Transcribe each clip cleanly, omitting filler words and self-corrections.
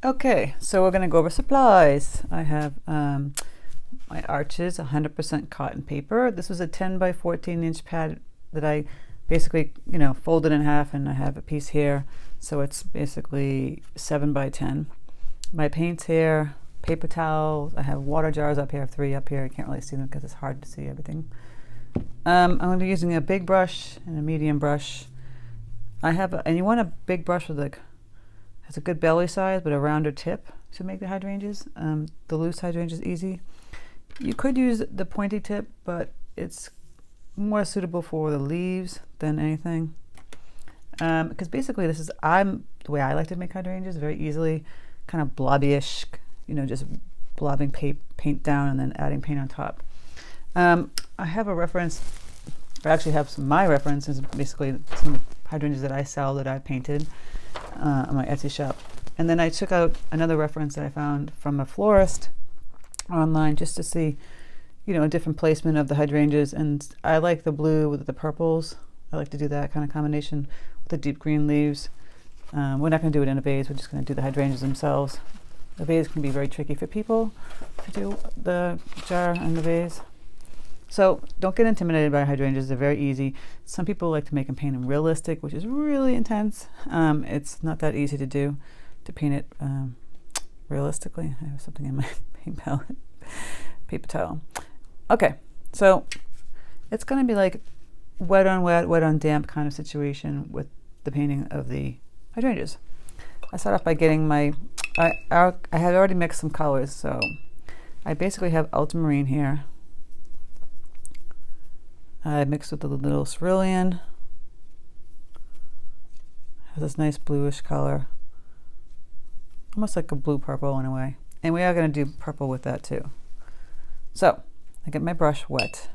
Okay, so we're going to go over supplies. I have my arches, 100% cotton paper. This was a 10 by 14 inch pad that I basically, folded in half, and I have a piece here. So it's basically 7 by 10. My paints here, paper towels. I have water jars up here. I have 3 up here. I can't really see them because it's hard to see everything. I'm going to be using a big brush and a medium brush. And you want a big brush with has a good belly size but a rounder tip to make the hydrangeas. The loose hydrangea is easy. You could use the pointy tip, but it's more suitable for the leaves than anything. Because basically this is the way I like to make hydrangeas, very easily, kind of blobbyish, just blobbing paint down and then adding paint on top. I have a reference, I actually have my references, basically some of the hydrangeas that I sell that I painted on my Etsy shop. And then I took out another reference that I found from a florist online just to see, a different placement of the hydrangeas. And I like the blue with the purples. I like to do that kind of combination with the deep green leaves. We're not going to do it in a vase. We're just going to do the hydrangeas themselves. The vase can be very tricky for people to do the jar and the vase. So don't get intimidated by hydrangeas. They're very easy. Some people like to make them paint them realistic, which is really intense. It's not that easy to do, to paint it realistically. I have something in my paint palette. Paper towel. Okay, so it's going to be like wet on wet, wet on damp kind of situation with the painting of the hydrangeas. I start off by getting I had already mixed some colors, so I basically have ultramarine here. I mixed with a little cerulean. Has this nice bluish color, almost like a blue purple in a way. And we are going to do purple with that too. So I get my brush wet.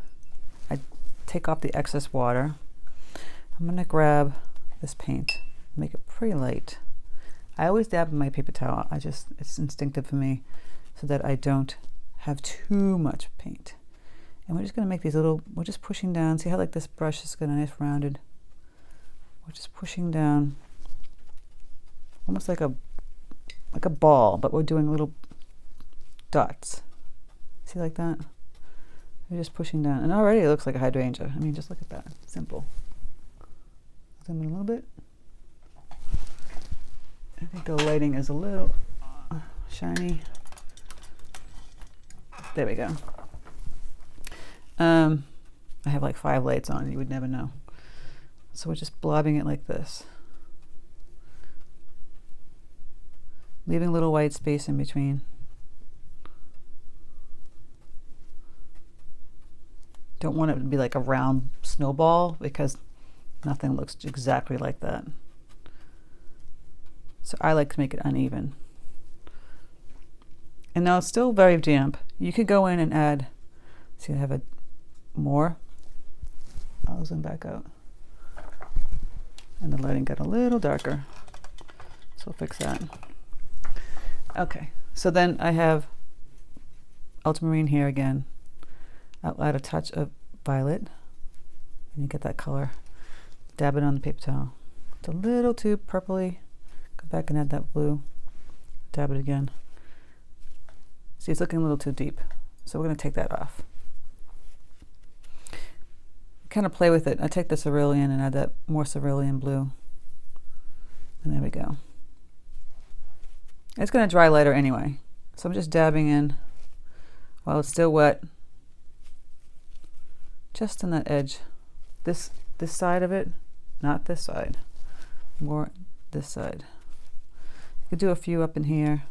I take off the excess water. I'm going to grab this paint, make it pretty light. I always dab in my paper towel. It's instinctive for me, so that I don't have too much paint. And we're just going to make these we're just pushing down. See how this brush is got a nice rounded. We're just pushing down, almost like a ball, but we're doing little dots. See, like that? We're just pushing down, and already it looks like a hydrangea. I mean, just look at that. Simple. Zoom in a little bit. I think the lighting is a little shiny. There we go. I have like 5 lights on. You would never know. So we're just blobbing it like this, leaving a little white space in between. Don't want it to be like a round snowball, because nothing looks exactly like that. So I like to make it uneven. And now it's still very damp. You could go in and add, see, I have more. I'll zoom back out. And the lighting got a little darker. So I'll fix that. Okay, so then I have ultramarine here again. I'll add a touch of violet, and you get that color. Dab it on the paper towel. It's a little too purpley. Go back and add that blue. Dab it again. See, it's looking a little too deep, so we're going to take that off. Kind of play with it. I take the cerulean and add that more cerulean blue, and there we go. It's going to dry later anyway, so I'm just dabbing in while it's still wet, just on that edge. This side of it, not this side, more this side. You could do a few up in here.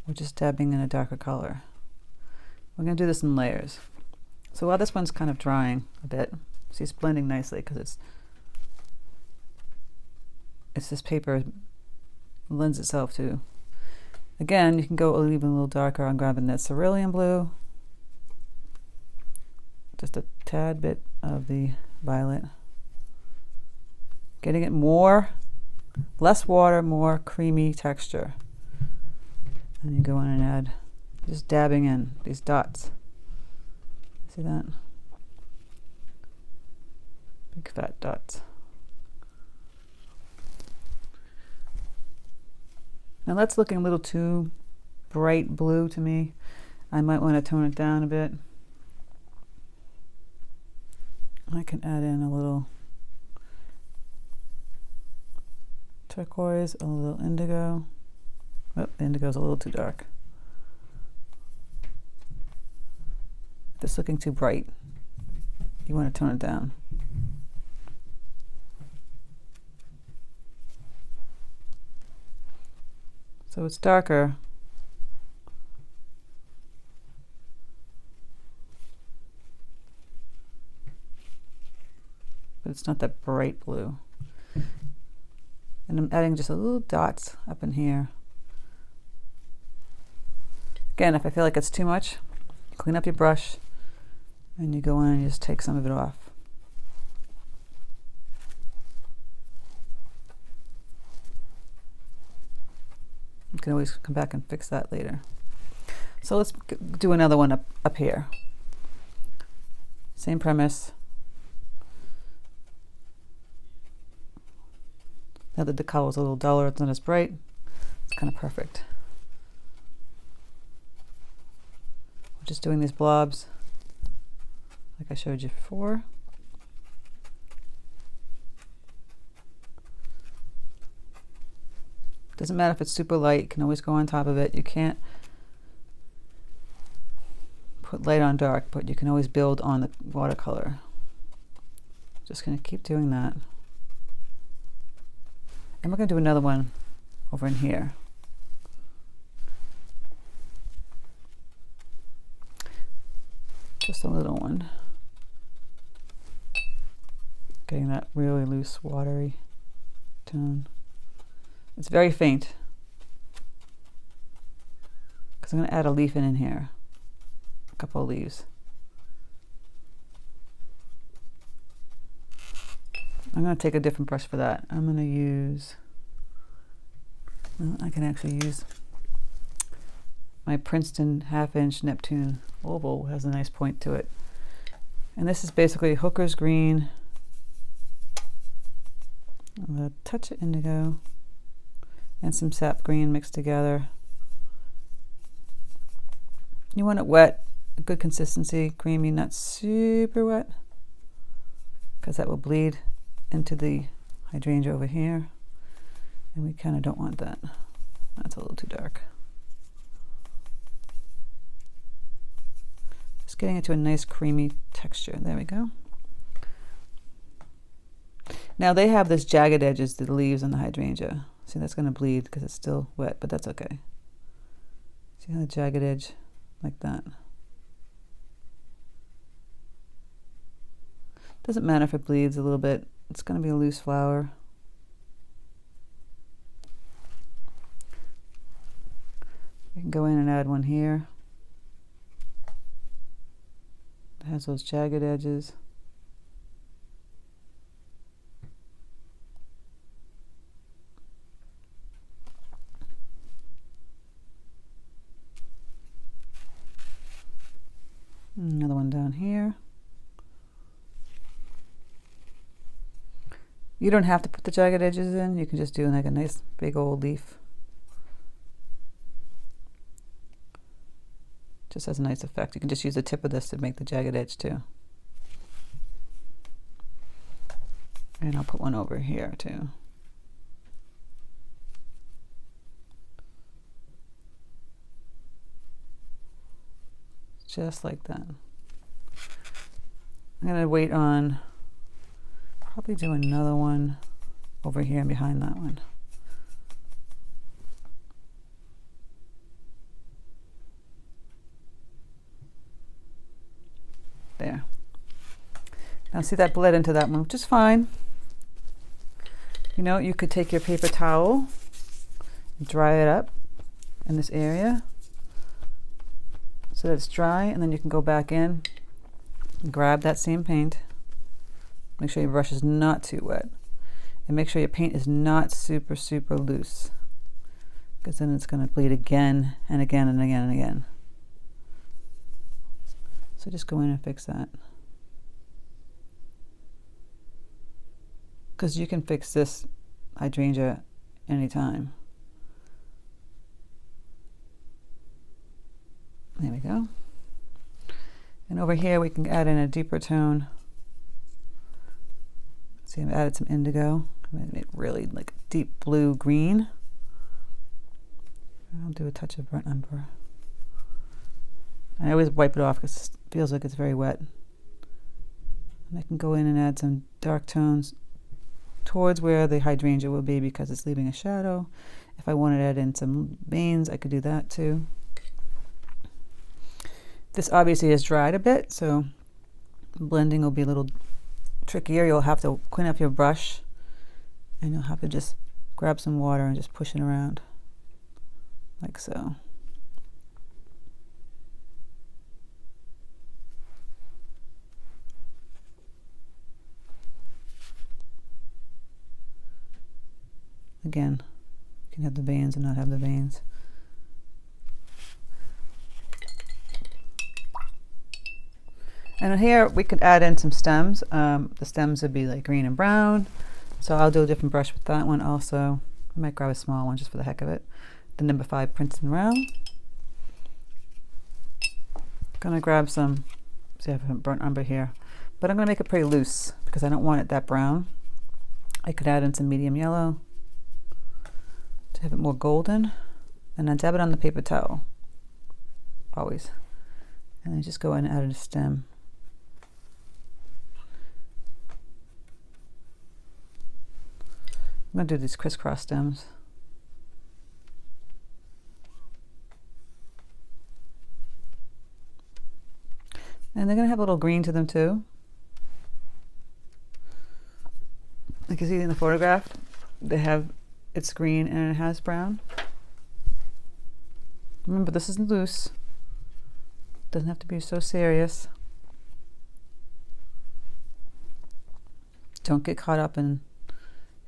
We're just dabbing in a darker color. We're going to do this in layers. So while this one's kind of drying a bit, see, it's blending nicely because it's this paper lends itself to. Again, you can go even a little darker. I'm grabbing that cerulean blue, just a tad bit of the violet, getting it less water, more creamy texture. And you go in and add, just dabbing in these dots. See that? Big fat dots. Now that's looking a little too bright blue to me. I might want to tone it down a bit. I can add in a little turquoise, a little indigo. Oh, the indigo is a little too dark. If it's looking too bright, you want to tone it down. So it's darker. But it's not that bright blue. And I'm adding just a little dots up in here. Again, if I feel like it's too much, clean up your brush and you go in and you just take some of it off. You can always come back and fix that later. So let's do another one up here. Same premise. Now that the color is a little duller, it's not as bright, it's kind of perfect. We're just doing these blobs like I showed you before. Doesn't matter if it's super light, you can always go on top of it. You can't put light on dark, but you can always build on the watercolor. Just gonna keep doing that. And we're going to do another one over in here. Just a little one. Getting that really loose, watery tone. It's very faint, because I'm going to add a leaf in here. A couple of leaves. I'm going to take a different brush for that. I'm going to use, well, I can actually use my Princeton 1/2" Neptune oval. It has a nice point to it. And this is basically Hooker's green, a touch of indigo, and some sap green mixed together. You want it wet, a good consistency, creamy, not super wet, because that will bleed into the hydrangea over here, and we kind of don't want that. That's a little too dark. Just getting it to a nice creamy texture. There we go. Now they have this jagged edges to the leaves on the hydrangea. See, that's going to bleed because it's still wet, but that's okay. See how the jagged edge like that? Doesn't matter if it bleeds a little bit. It's going to be a loose flower. You can go in and add one here. It has those jagged edges. Another one down here. You don't have to put the jagged edges in. You can just do like a nice big old leaf. Just has a nice effect. You can just use the tip of this to make the jagged edge too. And I'll put one over here too. Just like that. I'm going to wait on, probably do another one over here and behind that one. There. Now see, that bled into that one, which is fine. You know, you could take your paper towel, dry it up in this area so that it's dry, and then you can go back in and grab that same paint. Make sure your brush is not too wet, and make sure your paint is not super loose, because then it's going to bleed again and again and again and again. So just go in and fix that, because you can fix this hydrangea anytime. There we go. And over here we can add in a deeper tone. See, I've added some indigo. I'm going to make really like deep blue green. I'll do a touch of burnt umber. I always wipe it off because it feels like it's very wet. And I can go in and add some dark tones towards where the hydrangea will be because it's leaving a shadow. If I wanted to add in some veins, I could do that too. This obviously has dried a bit, so blending will be a little trickier. You'll have to clean up your brush and you'll have to just grab some water and just push it around like so. Again, you can have the veins and not have the veins. And here we could add in some stems. The stems would be like green and brown. So I'll do a different brush with that one also. I might grab a small one just for the heck of it. The number 5 Princeton round. Gonna grab some, see I have burnt umber here, but I'm gonna make it pretty loose because I don't want it that brown. I could add in some medium yellow to have it more golden, and then dab it on the paper towel, always. And then just go in and add a stem. I'm gonna do these crisscross stems. And they're gonna have a little green to them too. Like you see in the photograph, they have, it's green and it has brown. Remember, this isn't loose. Doesn't have to be so serious. Don't get caught up in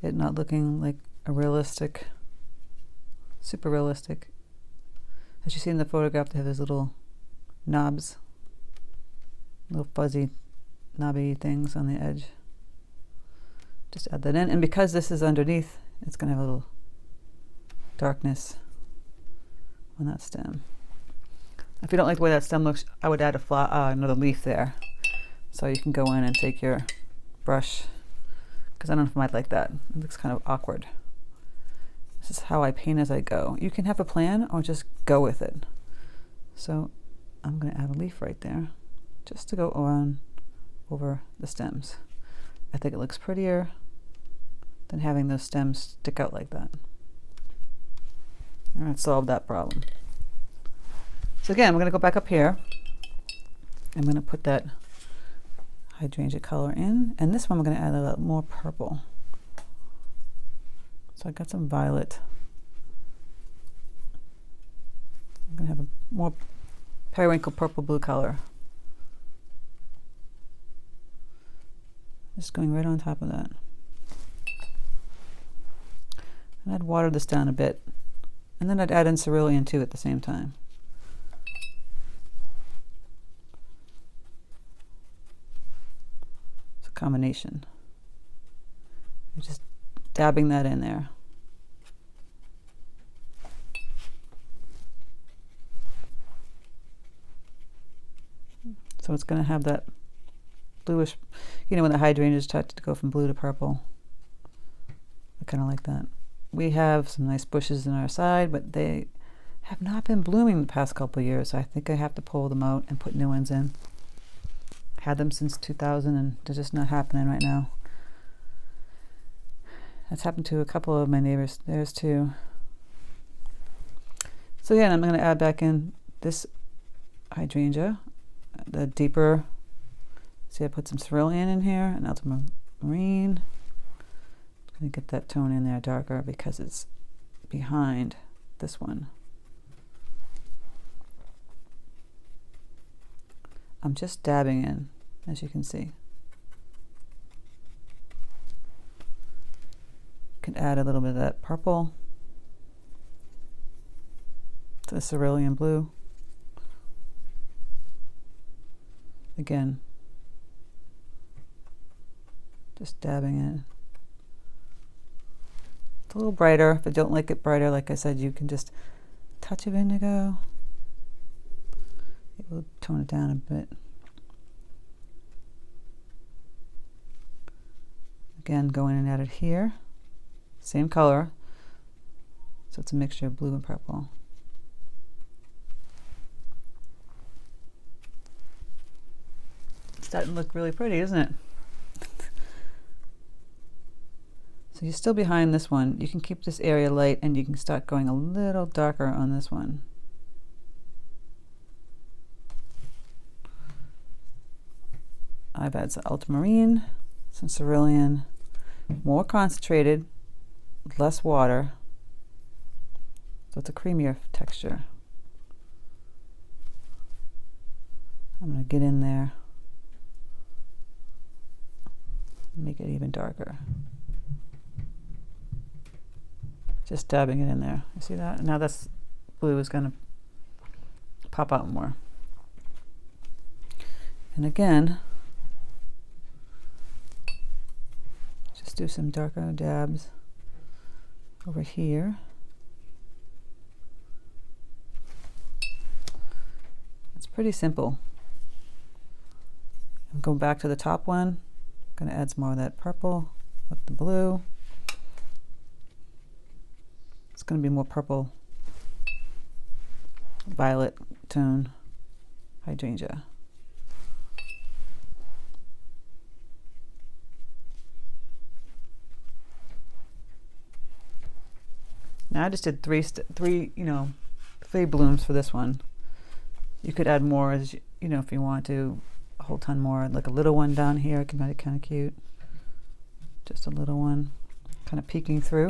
it not looking like a realistic, super realistic. As you see in the photograph, they have those little knobs, little fuzzy knobby things on the edge. Just add that in, and because this is underneath, it's going to have a little darkness on that stem. If you don't like the way that stem looks, I would add another leaf there. So you can go in and take your brush, because I don't know if I might like that. It looks kind of awkward. This is how I paint as I go. You can have a plan or just go with it. So I'm going to add a leaf right there just to go on over the stems. I think it looks prettier than having those stems stick out like that. All right, solved that problem. So again, we're going to go back up here. I'm going to put that hydrangea color in, and this one we're going to add a little more purple. So I got some violet. I'm going to have a more periwinkle purple blue color. Just going right on top of that. And I'd water this down a bit, and then I'd add in cerulean too at the same time. It's a combination. You're just dabbing that in there. So it's going to have that bluish, you know, when the hydrangeas start to go from blue to purple. I kind of like that. We have some nice bushes in our side, but they have not been blooming the past couple of years, so I think I have to pull them out and put new ones in. Had them since 2000 and they're just not happening right now. That's happened to a couple of my neighbors. There's too. So yeah, I'm going to add back in this hydrangea, the deeper. See, I put some cerulean in here, and ultramarine. I'm going to get that tone in there darker because it's behind this one. I'm just dabbing in, as you can see. You can add a little bit of that purple to the cerulean blue. Again, just dabbing in. It's a little brighter. If I don't like it brighter, like I said, you can just touch of indigo. able to tone it down a bit. Again, go in and add it here. Same color. So it's a mixture of blue and purple. It's starting to look really pretty, isn't it? So you're still behind this one. You can keep this area light and you can start going a little darker on this one. I've added some ultramarine, some cerulean, more concentrated, less water. So it's a creamier texture. I'm going to get in there, make it even darker. Just dabbing it in there. You see that? Now this blue is going to pop out more. And again, just do some darker dabs over here. It's pretty simple. I'm going back to the top one. I'm going to add some more of that purple with the blue. It's going to be more purple, violet tone hydrangea. Now I just did three blooms for this one. You could add more, as you know, if you want to, a whole ton more. Like a little one down here, it can make it kind of cute. Just a little one, kind of peeking through.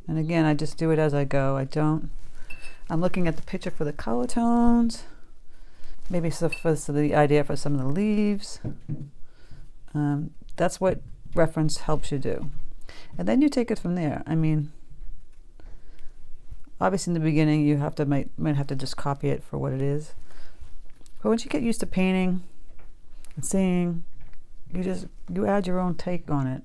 And again, I just do it as I go. I'm looking at the picture for the color tones, maybe for the idea for some of the leaves. That's what reference helps you do. And then you take it from there. I mean, obviously in the beginning you might have to just copy it for what it is. But once you get used to painting and seeing, you add your own take on it.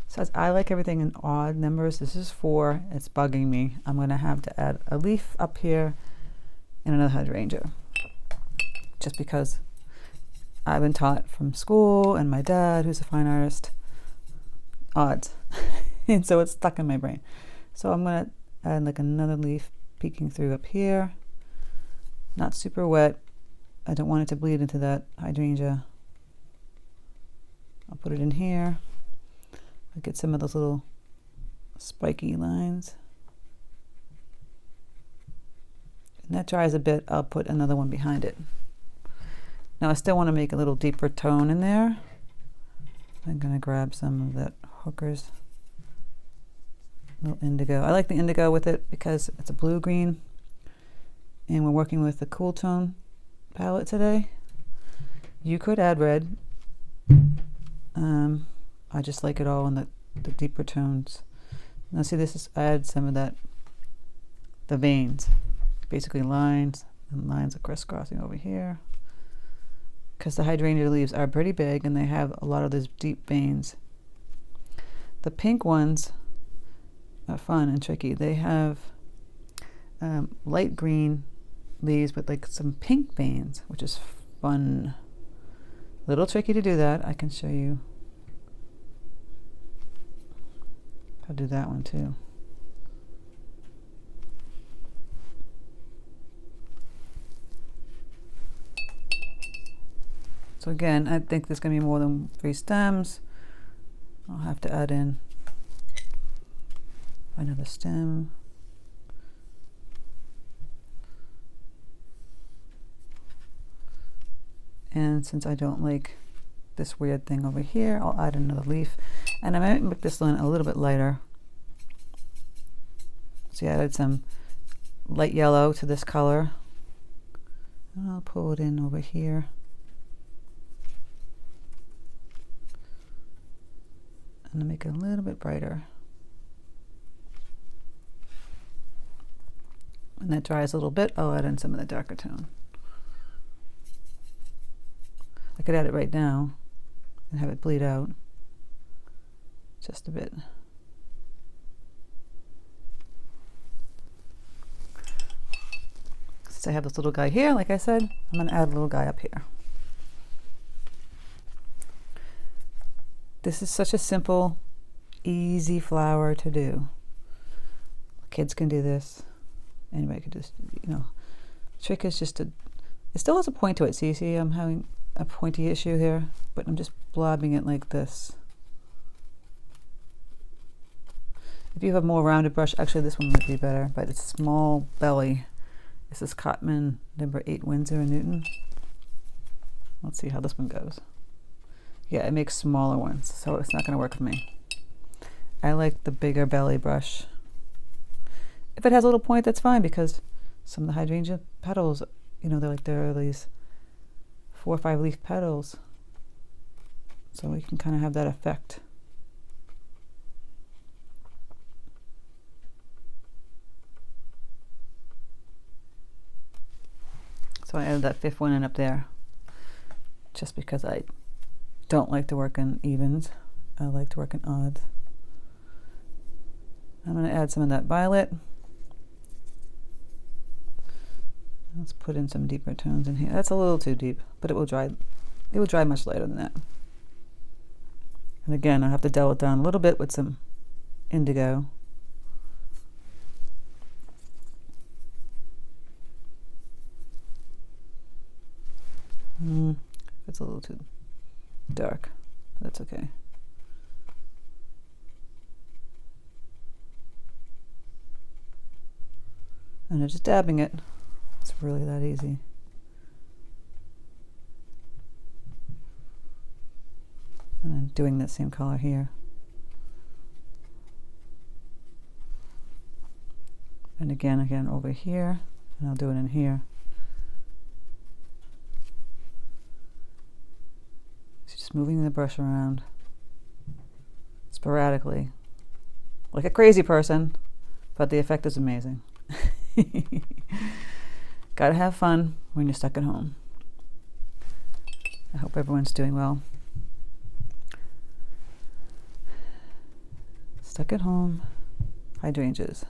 So I like everything in odd numbers. This is 4. It's bugging me. I'm going to have to add a leaf up here and another hydrangea. Just because I've been taught from school and my dad, who's a fine artist, odds. And so it's stuck in my brain. So I'm going to add like another leaf peeking through up here. Not super wet. I don't want it to bleed into that hydrangea. I'll put it in here. I'll get some of those little spiky lines. And that dries a bit, I'll put another one behind it. Now I still want to make a little deeper tone in there. I'm going to grab some of that Hooker's little indigo. I like the indigo with it because it's a blue-green. And we're working with the cool tone palette today. You could add red. I just like it all in the deeper tones. Now see, I add some of that, the veins, basically lines, and lines are crisscrossing over here. Because the hydrangea leaves are pretty big and they have a lot of those deep veins. The pink ones are fun and tricky. They have light green leaves with like some pink veins, which is fun. A little tricky to do that. I can show you. I'll do that one too. So again, I think there's going to be more than 3 stems. I'll have to add in another stem. And since I don't like this weird thing over here, I'll add another leaf. And I might make this one a little bit lighter. See, I added some light yellow to this color. And I'll pull it in over here. And I'll make it a little bit brighter. When that dries a little bit, I'll add in some of the darker tone. I could add it right now and have it bleed out just a bit. since I have this little guy here, like I said, I'm going to add a little guy up here. This is such a simple, easy flower to do. Kids can do this. Anybody could just, you know, trick is just to, it still has a point to it. See, I'm having a pointy issue here, but I'm just blobbing it like this. If you have a more rounded brush, actually this one might be better, but it's small belly. This is Cotman number 8 Winsor & Newton. Let's see how this one goes. Yeah, it makes smaller ones, so it's not gonna work for me. I like the bigger belly brush. If it has a little point, that's fine, because some of the hydrangea petals, you know, there are these 4 or 5 leaf petals. So we can kind of have that effect. So I added that 5th one in up there, just because I don't like to work in evens. I like to work in odds. I'm going to add some of that violet. Let's put in some deeper tones in here. That's a little too deep, but it will dry. It will dry much lighter than that. And again, I have to dull it down a little bit with some indigo. It's a little too dark. That's okay. And I'm just dabbing it. It's really that easy. And I'm doing that same color here. And again over here, and I'll do it in here. So just moving the brush around sporadically, like a crazy person, but the effect is amazing. Gotta have fun when you're stuck at home. I hope everyone's doing well. Stuck at home, hydrangeas.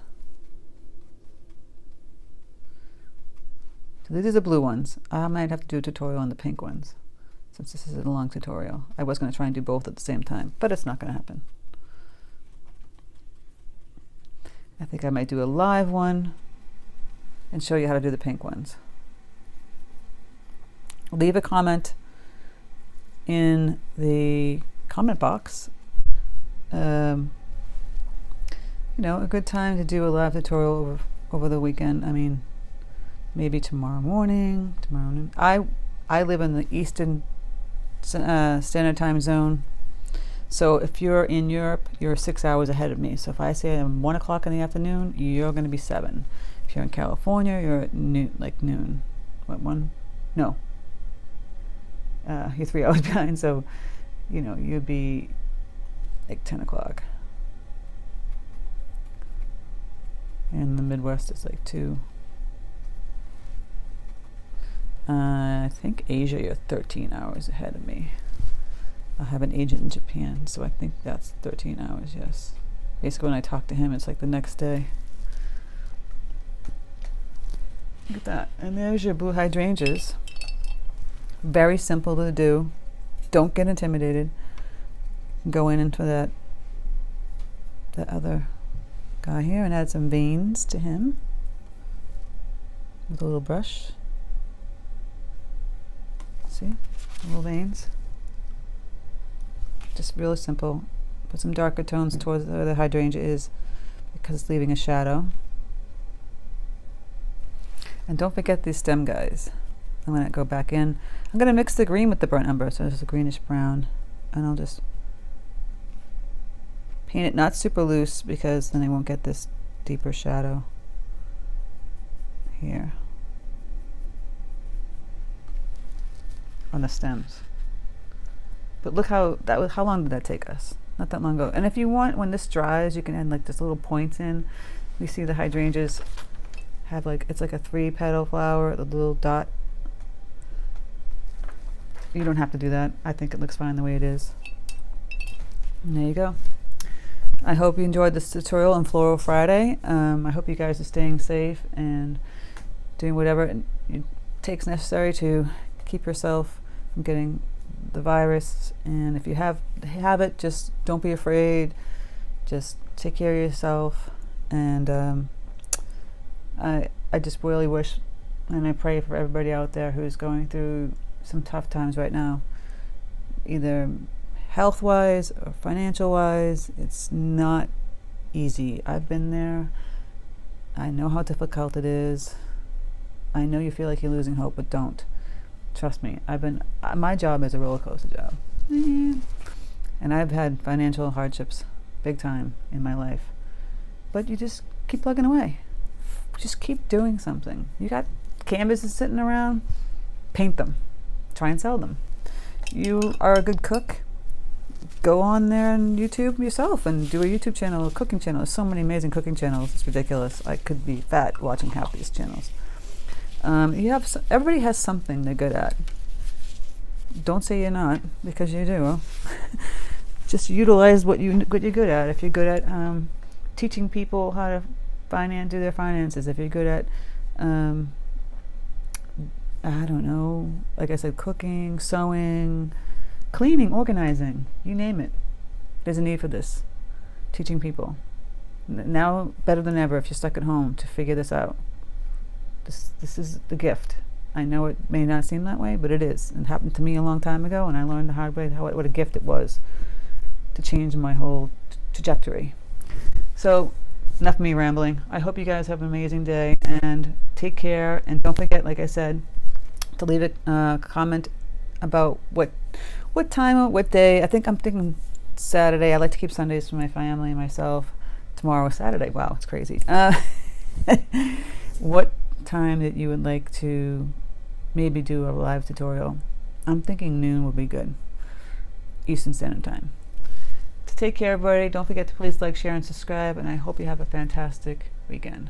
So these are the blue ones. I might have to do a tutorial on the pink ones, since this is a long tutorial. I was going to try and do both at the same time, but it's not going to happen. I think I might do a live one and show you how to do the pink ones. Leave a comment in the comment box. You know, a good time to do a live tutorial over the weekend. I mean, maybe tomorrow morning, tomorrow noon. I live in the Eastern Standard Time Zone. So if you're in Europe, you're 6 hours ahead of me. So if I say I'm 1 o'clock in the afternoon, you're going to be 7. If you're in California, you're at noon, like noon. What, 1? No. You're 3 hours behind, so, you know, you'd be like 10 o'clock. And the Midwest is like 2. I think Asia, you're 13 hours ahead of me. I have an agent in Japan, so I think that's 13 hours, yes. Basically, when I talk to him, it's like the next day. Look at that. And there's your blue hydrangeas. Very simple to do. Don't get intimidated. Go in into that other guy here and add some veins to him with a little brush. See? Little veins. Just really simple. Put some darker tones towards where the hydrangea is, because it's leaving a shadow. And don't forget these stem guys. I'm going to go back in. I'm going to mix the green with the burnt umber, so there's a greenish brown. And I'll just paint it not super loose, because then I won't get this deeper shadow here on the stems. But look how how long did that take us? Not that long ago. And if you want, when this dries, you can add like this little points in. We see the hydrangeas have like, it's like a 3-petal flower, the little dot. You don't have to do that. I think it looks fine the way it is. And there you go. I hope you enjoyed this tutorial on Floral Friday. I hope you guys are staying safe and doing whatever it takes necessary to keep yourself from getting the virus. And if you have it, just don't be afraid. Just take care of yourself. And I just really wish, and I pray for everybody out there who's going through some tough times right now, either health-wise or financial-wise. It's not easy. I've been there. I know how difficult it is. I know you feel like you're losing hope, but don't. Trust me. My job is a roller coaster job. And I've had financial hardships big time in my life. But you just keep plugging away. Just keep doing something. You got canvases sitting around, paint them. Try and sell them. You are a good cook. Go on there and YouTube yourself and do a YouTube channel, a cooking channel. There's so many amazing cooking channels. It's ridiculous. I could be fat watching half these channels. Everybody has something they're good at. Don't say you're not, because you do. Just utilize what you're good at. If you're good at teaching people how to do their finances, if you're good at I don't know, like I said, cooking, sewing, cleaning, organizing, you name it. There's a need for this. Teaching people. Now, better than ever, if you're stuck at home, to figure this out. This is the gift. I know it may not seem that way, but it is. It happened to me a long time ago, and I learned the hard way what a gift it was to change my whole trajectory. So, enough of me rambling. I hope you guys have an amazing day, and take care. And don't forget, like I said, to leave a comment about what time or what day. I'm thinking Saturday. I like to keep Sundays for my family and myself. Tomorrow is Saturday. Wow, it's crazy. What time that you would like to maybe do a live tutorial? I'm thinking noon would be good. Eastern Standard Time. To take care, everybody. Don't forget to please like, share, and subscribe. And I hope you have a fantastic weekend.